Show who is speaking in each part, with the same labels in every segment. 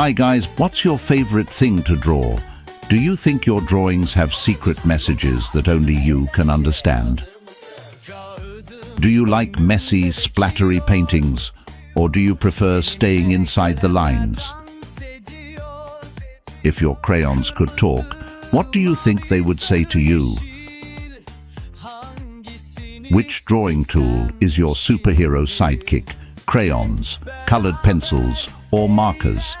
Speaker 1: Hi guys, what's your favorite thing to draw? Do you think your drawings have secret messages that only you can understand? Do you like messy, splattery paintings, or do you prefer staying inside the lines? If your crayons could talk, what do you think they would say to you? Which drawing tool is your superhero sidekick? Crayons, colored pencils, or markers?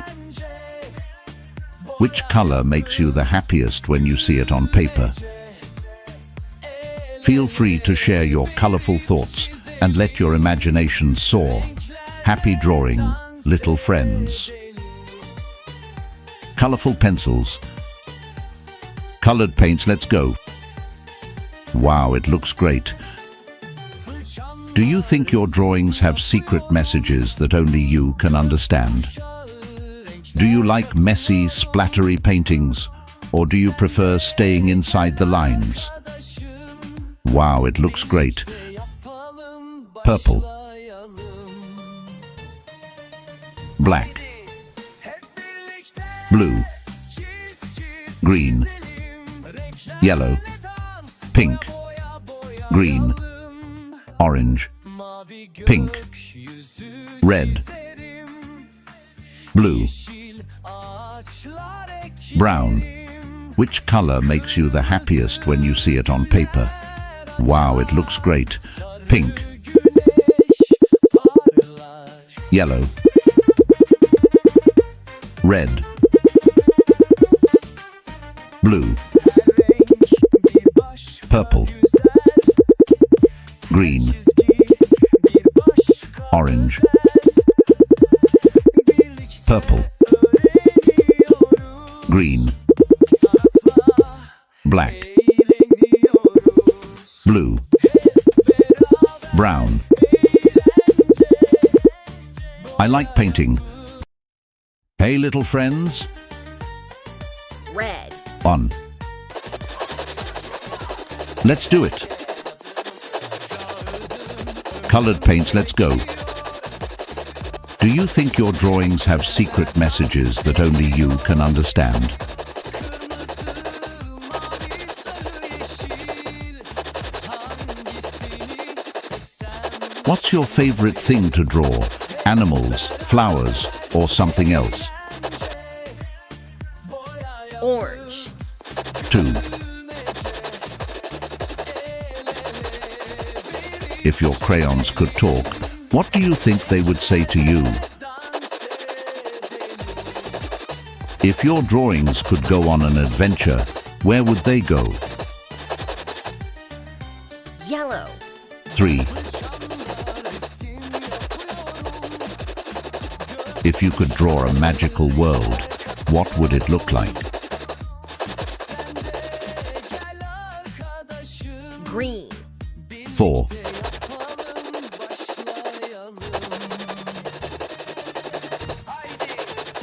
Speaker 1: Which color makes you the happiest when you see it on paper? Feel free to share your colorful thoughts and let your imagination soar. Happy drawing, little friends. Colorful pencils. Colored paints, let's go. Wow, it looks great. Do you think your drawings have secret messages that only you can understand? Do you like messy, splattery paintings, or do you prefer staying inside the lines? Wow, it looks great. Purple. Black. Blue. Green. Yellow. Pink. Green. Orange. Pink. Red. Blue. Brown. Which color makes you the happiest when you see it on paper? Wow, it looks great. Pink. Yellow. Red. Blue. Purple. Green. Orange. Purple. Green. Black. Blue. Brown. I like painting. Hey little friends.
Speaker 2: Red.
Speaker 1: On. Let's do it. Colored paints, let's go. Do you think your drawings have secret messages that only you can understand? What's your favorite thing to draw? Animals, flowers, or something else?
Speaker 2: Orange.
Speaker 1: 2. If your crayons could talk, what do you think they would say to you? If your drawings could go on an adventure, where would they go?
Speaker 2: Yellow.
Speaker 1: 3. If you could draw a magical world, what would it look like?
Speaker 2: Green.
Speaker 1: 4.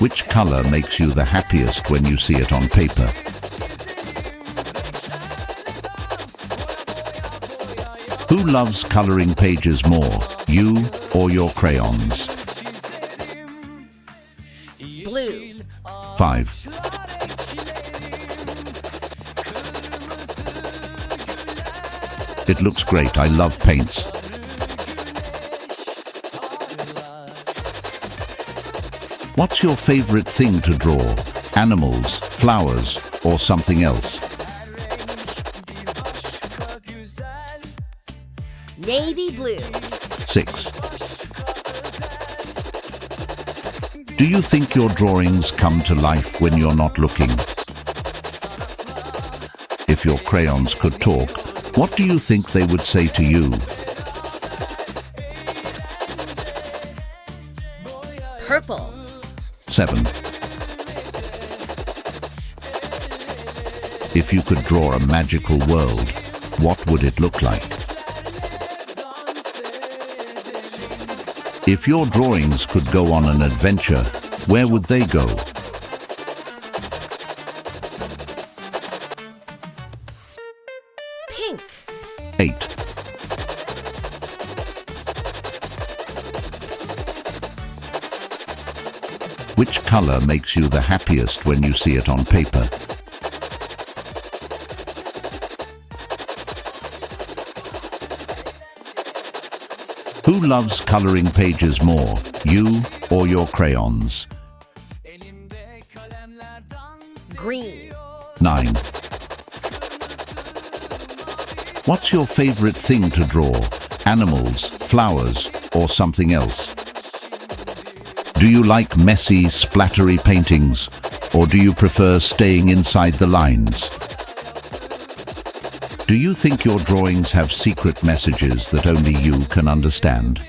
Speaker 1: Which color makes you the happiest when you see it on paper? Who loves coloring pages more, you or your crayons?
Speaker 2: Blue.
Speaker 1: 5. It looks great, I love paints. What's your favorite thing to draw? Animals, flowers, or something else?
Speaker 2: Navy blue.
Speaker 1: 6. Do you think your drawings come to life when you're not looking? If your crayons could talk, what do you think they would say to you?
Speaker 2: Purple.
Speaker 1: 7. If you could draw a magical world, what would it look like? If your drawings could go on an adventure, where would they go?
Speaker 2: Pink.
Speaker 1: 8. Which color makes you the happiest when you see it on paper? Who loves coloring pages more, you or your crayons?
Speaker 2: Green.
Speaker 1: 9. What's your favorite thing to draw? Animals, flowers, or something else? Do you like messy, splattery paintings, or do you prefer staying inside the lines? Do you think your drawings have secret messages that only you can understand?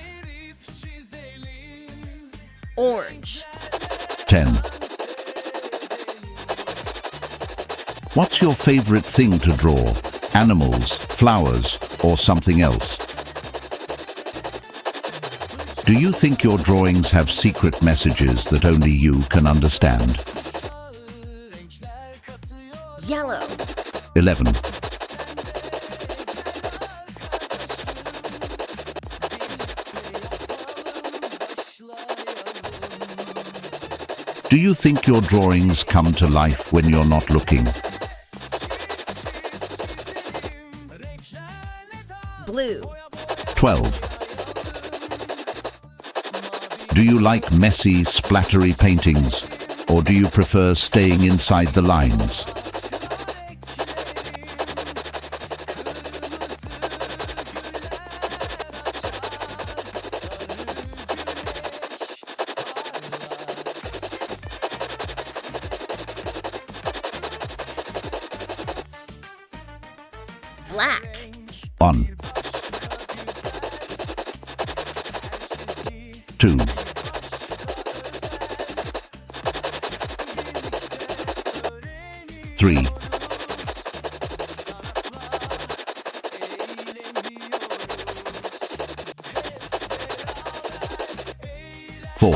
Speaker 2: Orange.
Speaker 1: 10. What's your favorite thing to draw? Animals, flowers, or something else? Do you think your drawings have secret messages that only you can understand?
Speaker 2: Yellow.
Speaker 1: 11. Do you think your drawings come to life when you're not looking?
Speaker 2: Blue.
Speaker 1: 12. Do you like messy, splattery paintings, or do you prefer staying inside the lines?
Speaker 2: Black.
Speaker 1: 1. 2. 3. 4.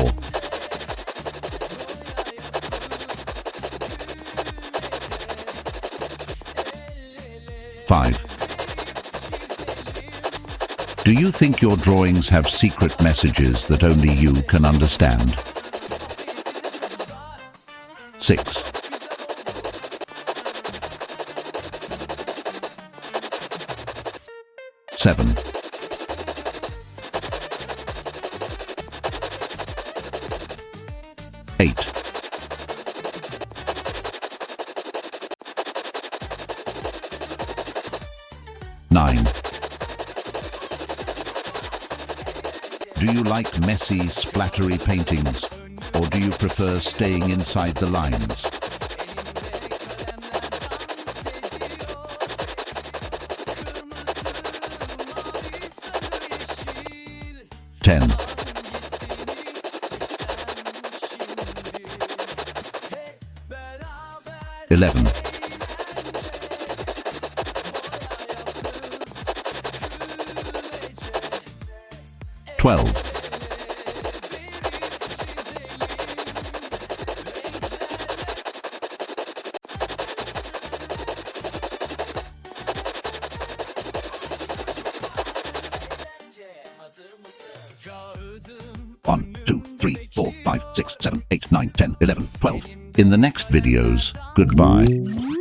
Speaker 1: 5. Do you think your drawings have secret messages that only you can understand? 6. 7. 8. 9. Do you like messy, splattery paintings, or do you prefer staying inside the lines? 10. 11. 12. 1, 2, 3, 4, 5, 6, 7, 8, 9, 10, 11, 12. In the next videos, goodbye.